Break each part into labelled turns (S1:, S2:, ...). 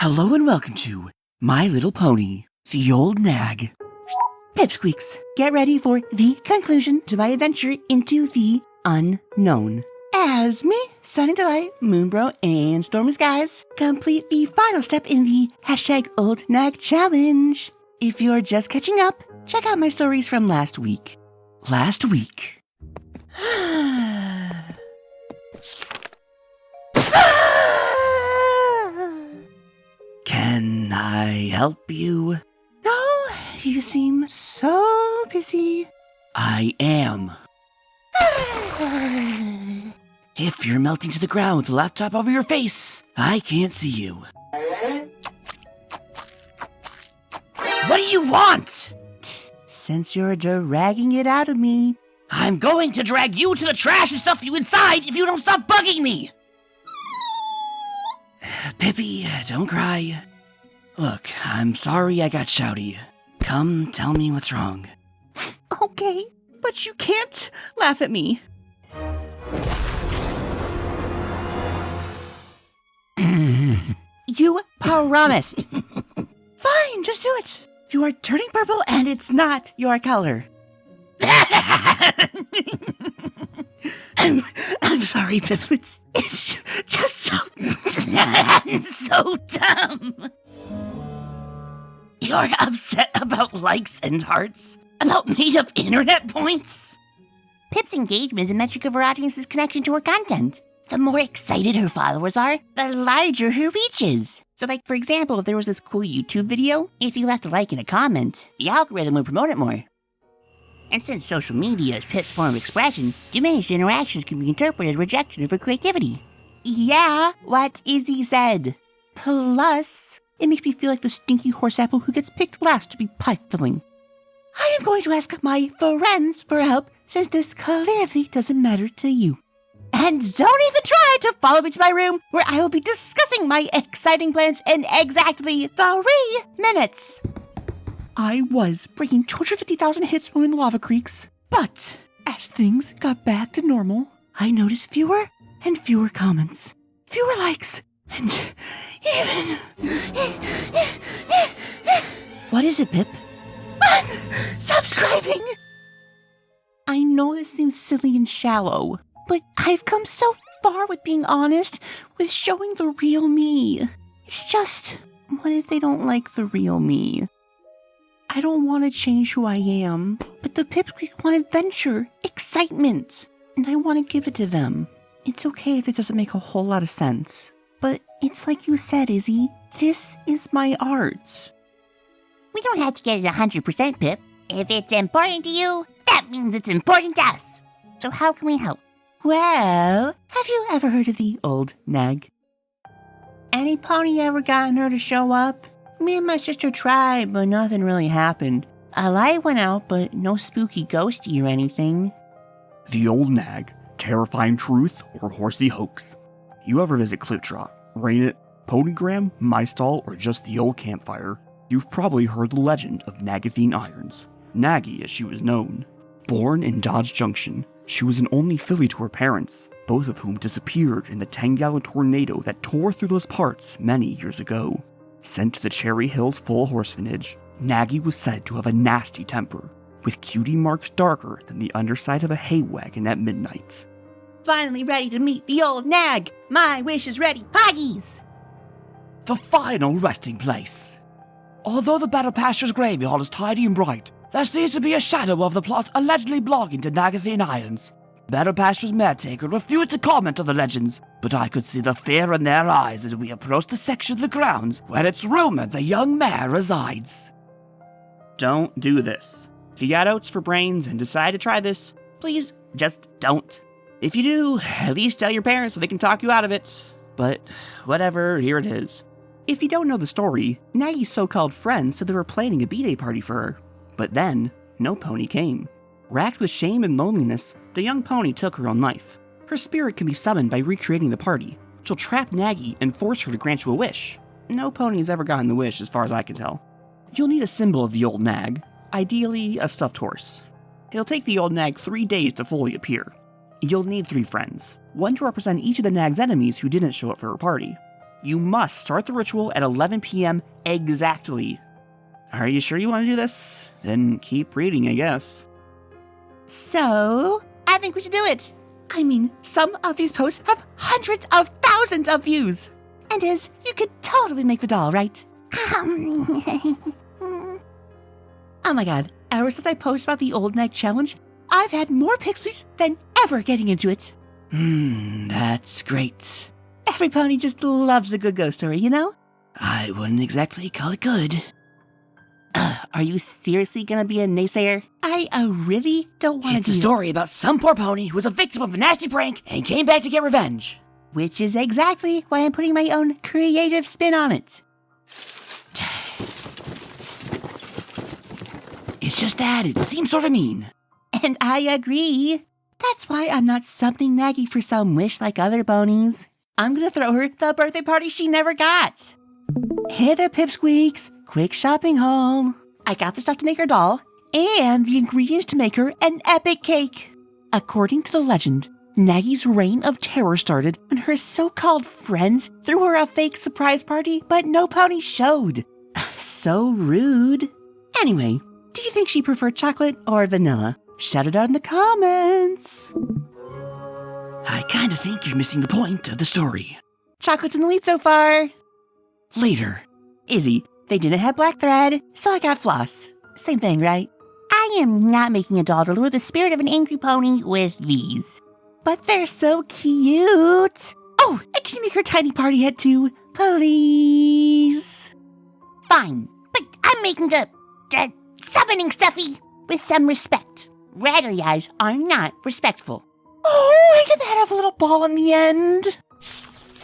S1: Hello and welcome to My Little Pony, the Old Nag. Pipsqueaks, get ready for the conclusion to my adventure into the unknown. As me, Sunny Delight, Moonbro, and Stormy Skies complete the final step in the #Old Nag challenge. If you're just catching up, check out my stories from last week. Can I help you? No, you seem so busy. I am. If you're melting to the ground with the laptop over your face, I can't see you. What do you want? Since you're dragging it out of me, I'm going to drag you to the trash and stuff you inside if you don't stop bugging me! Pippi, don't cry. Look, I'm sorry I got shouty. Come, tell me what's wrong. Okay, but you can't laugh at me. You promised. Fine, just do it. You are turning purple and it's not your color. I'm sorry, Pifflets. It's just so so dumb. You're upset about likes and hearts? About made-up internet points? Pip's engagement is a metric of her audience's connection to her content. The more excited her followers are, the larger her reach is. So like, for example, if there was this cool YouTube video, if you left a like and a comment, the algorithm would promote it more. And since social media is Pip's form of expression, diminished interactions can be interpreted as rejection of her creativity. Yeah, what Izzy said. Plus, it makes me feel like the stinky horse apple who gets picked last to be pie-filling. I am going to ask my friends for help, since this clearly doesn't matter to you. And don't even try to follow me to my room, where I will be discussing my exciting plans in exactly 3 minutes. I was breaking 250,000 hits from in the lava creeks, but as things got back to normal, I noticed fewer and fewer comments, fewer likes, and even... What is it, Pip? Unsubscribing! I know this seems silly and shallow, but I've come so far with being honest, with showing the real me. It's just, what if they don't like the real me? I don't want to change who I am, but the Pipsqueaks want adventure, excitement, and I want to give it to them. It's okay if it doesn't make a whole lot of sense, but it's like you said, Izzy, this is my art. We don't have to get it 100%, Pip. If it's important to you, that means it's important to us. So how can we help? Well, have you ever heard of the Old Nag? Any pony ever gotten her to show up? Me and my sister tried, but nothing really happened. A light went out, but no spooky ghosty or anything.
S2: The Old Nag, terrifying truth or horsey hoax. You ever visit Cliptrot, Rain It, Ponygram, My Stall, or just the old campfire, you've probably heard the legend of Nagathene Irons, Naggy as she was known. Born in Dodge Junction, she was an only filly to her parents, both of whom disappeared in the 10-gallon tornado that tore through those parts many years ago. Sent to the Cherry Hills full horsemanage, Naggy was said to have a nasty temper, with cutie marks darker than the underside of a hay wagon at midnight.
S1: Finally ready to meet the Old Nag! My wish is ready, Poggies!
S2: The final resting place. Although the Battle Pasture's graveyard is tidy and bright, there seems to be a shadow of the plot allegedly belonging to Nagathene Irons. Battle Pasture's maretaker refused to comment on the legends, but I could see the fear in their eyes as we approached the section of the grounds where it's rumored the young mare resides. Don't do this. If you got oats for brains and decide to try this, please just don't. If you do, at least tell your parents so they can talk you out of it. But whatever, here it is. If you don't know the story, Nagy's so-called friends said they were planning a B-Day party for her. But then, no pony came. Racked with shame and loneliness, the young pony took her own life. Her spirit can be summoned by recreating the party, which will trap Naggy and force her to grant you a wish. No pony has ever gotten the wish as far as I can tell. You'll need a symbol of the Old Nag, ideally a stuffed horse. It'll take the Old Nag 3 days to fully appear. You'll need 3 friends, one to represent each of the Nag's enemies who didn't show up for her party. You must start the ritual at 11 p.m. exactly. Are you sure you want to do this? Then keep reading, I guess.
S1: So, I think we should do it. I mean, some of these posts have hundreds of thousands of views. And you could totally make the doll, right? Oh my god, ever since I posted about the Old Nag challenge, I've had more pixies than ever getting into it.
S2: That's great.
S1: Every pony just loves a good ghost story, you know?
S2: I wouldn't exactly call it good.
S1: Are you seriously gonna be a naysayer? I really don't want to
S2: It's a story about some poor pony who was a victim of a nasty prank and came back to get revenge.
S1: Which is exactly why I'm putting my own creative spin on it.
S2: It's just that it seems sort of mean.
S1: And I agree. That's why I'm not summoning Naggy for some wish like other ponies. I'm gonna throw her the birthday party she never got. Hey there, Pipsqueaks. Quick shopping haul. I got the stuff to make her doll, and the ingredients to make her an epic cake. According to the legend, Nagy's reign of terror started when her so-called friends threw her a fake surprise party, but no pony showed. So rude. Anyway, do you think she preferred chocolate or vanilla? Shout it out in the comments.
S2: I kinda think you're missing the point of the story.
S1: Chocolate's in the lead so far.
S2: Later.
S1: Izzy, they didn't have black thread, so I got floss. Same thing, right? I am not making a doll to lure the spirit of an angry pony with these. But they're so cute. Oh, and can you make her tiny party head too? Please. Fine, but I'm making the summoning stuffy with some respect. Rattly eyes are not respectful. Oh, I can have a little ball in the end.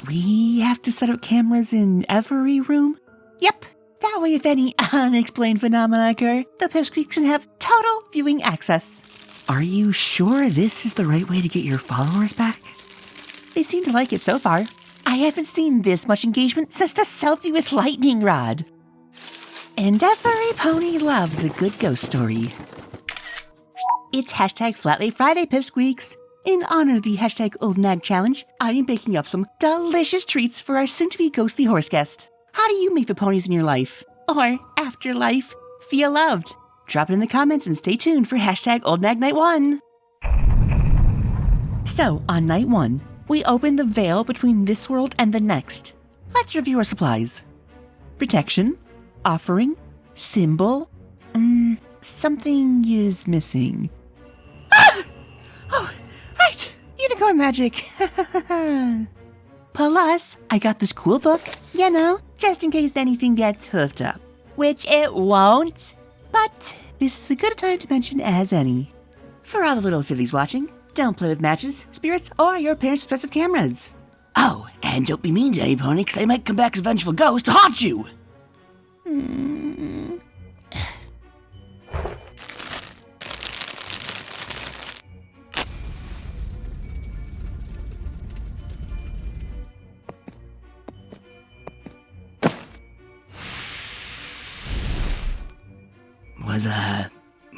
S1: We have to set up cameras in every room? Yep. That way, if any unexplained phenomena occur, the Pipsqueaks can have total viewing access.
S2: Are you sure this is the right way to get your followers back?
S1: They seem to like it so far. I haven't seen this much engagement since the selfie with lightning rod. And every pony loves a good ghost story. It's hashtag Flatlay Friday, Pipsqueaks. In honor of the hashtag Old Nag challenge, I am baking up some delicious treats for our soon-to-be ghostly horse guest. How do you make the ponies in your life, or afterlife, feel loved? Drop it in the comments and stay tuned for hashtag Old Nag Night 1. So, on Night 1, we open the veil between this world and the next. Let's review our supplies. Protection, offering, symbol. Something is missing. Ah! Oh, right! Unicorn magic! Plus, I got this cool book, you know, just in case anything gets hoofed up. Which it won't. But this is as good a time to mention as any. For all the little fillies watching, don't play with matches, spirits, or your parents' expensive cameras.
S2: Oh, and don't be mean to any pony, 'cause they might come back as a vengeful ghost to haunt you!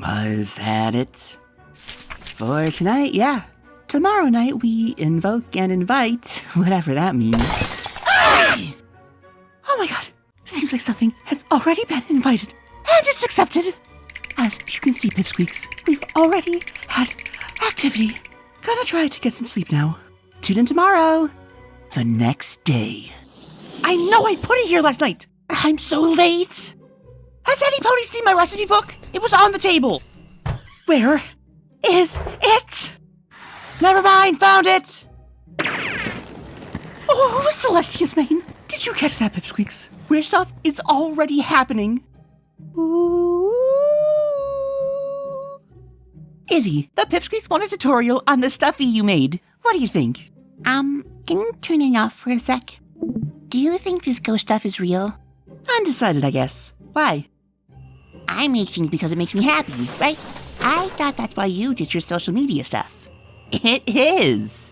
S2: Was that it?
S1: For tonight, yeah. Tomorrow night, we invoke and invite, whatever that means. Oh my god, seems like something has already been invited, and it's accepted. As you can see, Pipsqueaks, we've already had activity. Gonna try to get some sleep now. Tune in tomorrow.
S2: The next day.
S1: I know I put it here last night. I'm so late. Has any pony seen my recipe book? It was on the table. Where is it? Never mind, found it. Oh, Celestia's mane. Did you catch that, Pipsqueaks? Weird stuff is already happening. Ooh. Izzy, the Pipsqueaks want a tutorial on the stuffy you made. What do you think? Can you turn it off for a sec? Do you think this ghost stuff is real? Undecided, I guess. Why? I'm making because it makes me happy, right? I thought that's why you did your social media stuff. It is.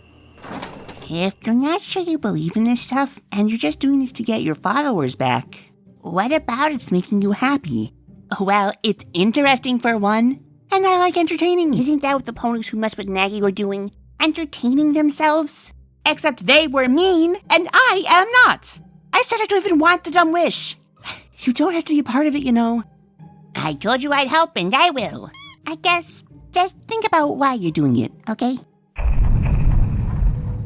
S1: If you're not sure you believe in this stuff, and you're just doing this to get your followers back, what about it's making you happy? Well, it's interesting for one, and I like entertaining. Isn't that what the ponies who mess with Naggy were doing? Entertaining themselves? Except they were mean, and I am not. I said I don't even want the dumb wish. You don't have to be a part of it, you know. I told you I'd help, and I will. I guess just think about why you're doing it, okay?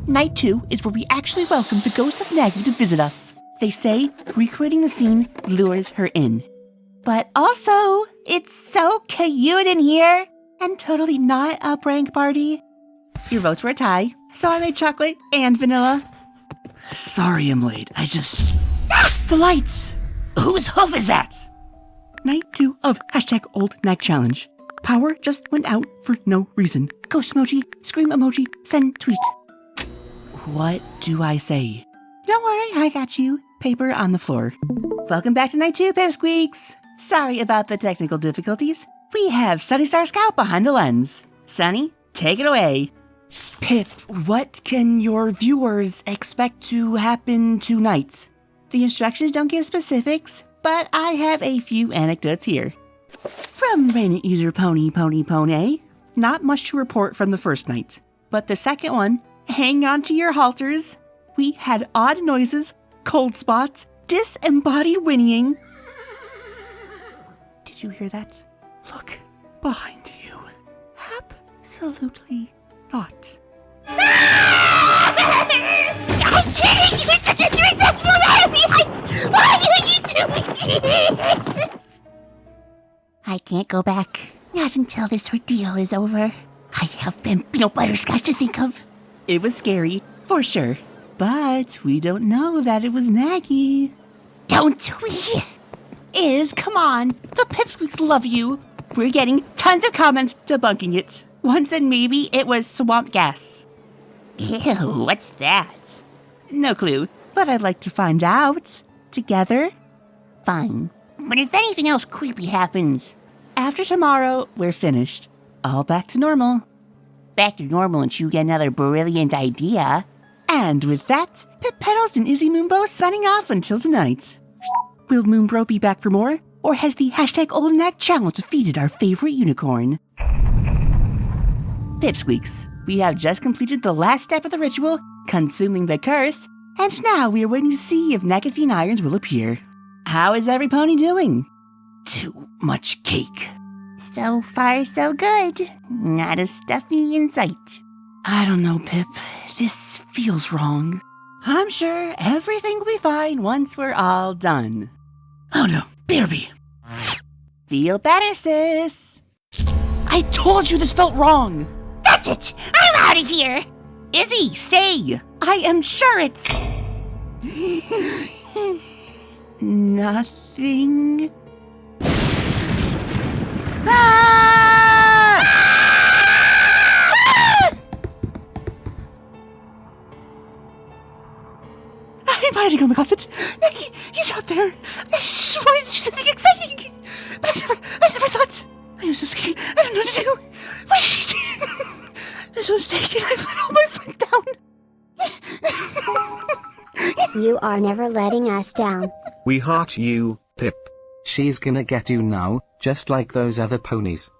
S1: Night 2 is where we actually welcome the ghost of Nagy to visit us. They say recreating the scene lures her in. But also, it's so cute in here, and totally not a prank party. Your votes were a tie, so I made chocolate and vanilla.
S2: Sorry I'm late. The lights!
S1: Whose hoof is that?
S2: Night 2 of #Old Nag Challenge. Power just went out for no reason. Ghost emoji, scream emoji, send tweet. What do I say? Don't worry, I got you. Paper on the floor.
S1: Welcome back to Night 2, Pipsqueaks. Sorry about the technical difficulties. We have Sunny Star Scout behind the lens. Sunny, take it away.
S2: Pip, what can your viewers expect to happen tonight?
S1: The instructions don't give specifics, but I have a few anecdotes here. From Rainy User Pony, not much to report from the first night. But the second one, hang on to your halters. We had odd noises, cold spots, disembodied whinnying. Did you hear that?
S2: Look behind you.
S1: Absolutely not. I did it! You didn't drink that from Why are you doing this? I can't go back. Not until this ordeal is over. I have bambino butterscotch to think of. It was scary, for sure. But we don't know that it was Nagy. Don't we? Come on. The Pipsqueaks love you. We're getting tons of comments debunking it. One said maybe it was swamp gas. Ew, what's that? No clue, but I'd like to find out. Together? Fine. But if anything else creepy happens, after tomorrow, we're finished. All back to normal. Back to normal until you get another brilliant idea. And with that, Pip Petals and Izzy Moonbow signing off until tonight. Will Moonbro be back for more? Or has the #Old Nag Challenge defeated our favorite unicorn? Pipsqueaks, we have just completed the last step of the ritual, consuming the curse, and now we are waiting to see if Nagathene irons will appear. How is every pony doing?
S2: Too much cake.
S1: So far, so good. Not a stuffy in sight.
S2: I don't know, Pip. This feels wrong.
S1: I'm sure everything will be fine once we're all done.
S2: Oh no, BRB.
S1: Feel better, sis.
S2: I told you this felt wrong.
S1: That's it. I'm out of here. Izzy, stay. I am sure it's... nothing. Ah!
S2: I'm hiding on the closet. He's out there. I just wanted to do something exciting. But I never thought. I was so scared. I don't know what to do. What is she doing? This was a mistake, and I let all my friends down.
S3: You are never letting us down.
S4: We heart you, Pip.
S5: She's gonna get you now, just like those other ponies.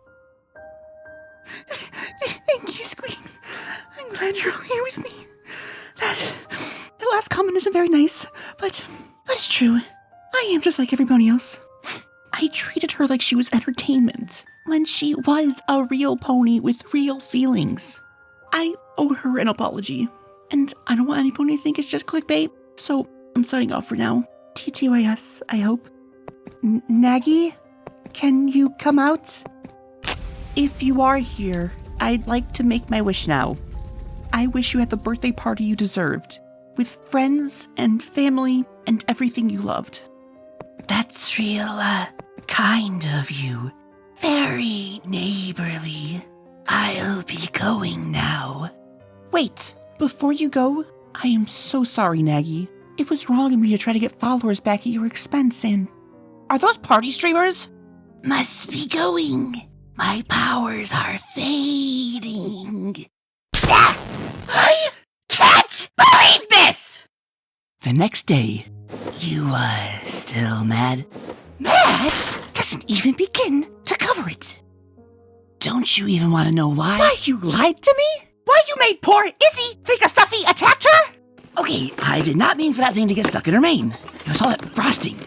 S2: Thank you, Squeak. I'm glad you're all here with me. The last comment isn't very nice, but it's true. I am just like everybody else. I treated her like she was entertainment, when she was a real pony with real feelings. I owe her an apology, and I don't want any pony to think it's just clickbait, so I'm signing off for now. TTYS, I hope. Nagy, can you come out? If you are here, I'd like to make my wish now. I wish you had the birthday party you deserved, with friends and family and everything you loved. That's real, kind of you. Very neighborly. I'll be going now. Wait, before you go, I am so sorry, Nagy. It was wrong of me to try to get followers back at your expense, and... Are those party streamers? Must be going. My powers are fading. Ah! I can't believe this! The next day, you, still mad? Mad? Doesn't even begin to cover it. Don't you even want to know why? Why you lied to me? Why you made poor Izzy think a stuffy attacked her? Okay, I did not mean for that thing to get stuck in her mane. It was all that frosting.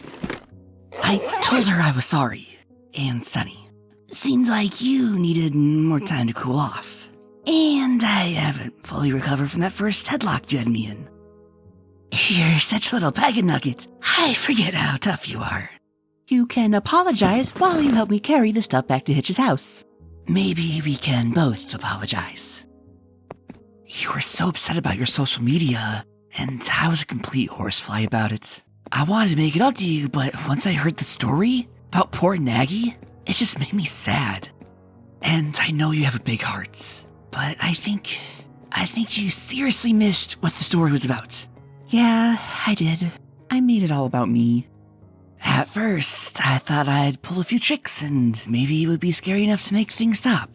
S2: I told her I was sorry. And Sunny, seemed like you needed more time to cool off. And I haven't fully recovered from that first headlock you had me in. You're such a little bag of nugget. I forget how tough you are. You can apologize while you help me carry the stuff back to Hitch's house. Maybe we can both apologize. You were so upset about your social media, and I was a complete horsefly about it. I wanted to make it up to you, but once I heard the story about poor Nagy, it just made me sad. And I know you have a big heart, but I think you seriously missed what the story was about. Yeah, I did. I made it all about me. At first, I thought I'd pull a few tricks and maybe it would be scary enough to make things stop.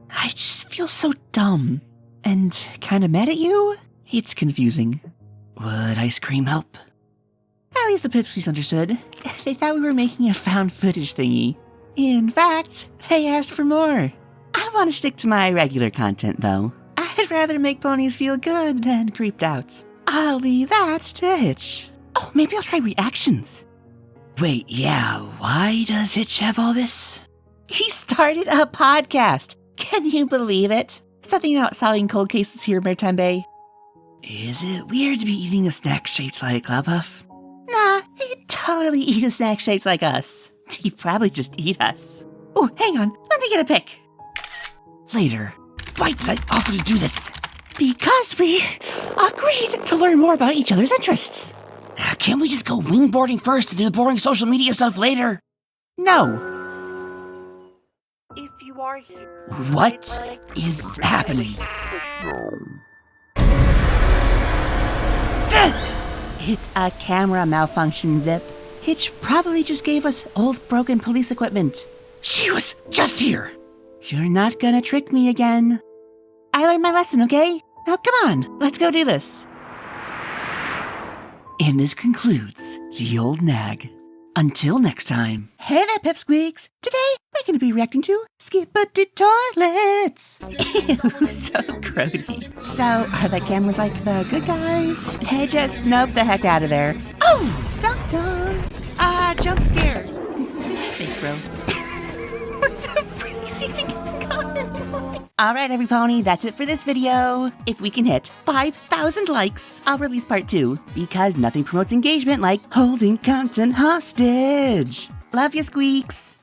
S2: I just feel so dumb and kinda mad at you. It's confusing. Would ice cream help? At least the Pipsies understood. They thought we were making a found footage thingy. In fact, they asked for more. I want to stick to my regular content, though. I'd rather make ponies feel good than creeped out. I'll leave that to Hitch. Oh, maybe I'll try reactions. Wait, yeah, why does Hitch have all this? He started a podcast. Can you believe it? Something about solving cold cases here in Maritime Bay. Is it weird to be eating a snack shaped like Cloud Puff? Nah, he'd totally eat a snack shaped like us. He'd probably just eat us. Oh, hang on, let me get a pic. Later. Why did I offer to do this? Because we agreed to learn more about each other's interests. Can't we just go wingboarding first and do the boring social media stuff later? No.
S6: If you are here,
S2: What is happening? It's a camera malfunction, Zip. Hitch probably just gave us old broken police equipment. She was just here. You're not gonna trick me again. I learned my lesson, okay? Now come on, let's go do this. And this concludes the Old Nag. Until next time. Hey there, Pipsqueaks. Today, we're going to be reacting to Skipperty Toilets. Ew, so grody. So, are the cameras like the good guys? They just nope the heck out of there. Oh, dun-dun. Jump scare. Thanks, bro. What the freak is even going on? Alright, every pony, that's it for this video. If we can hit 5,000 likes, I'll release part 2, because nothing promotes engagement like holding content hostage. Love you, Squeaks.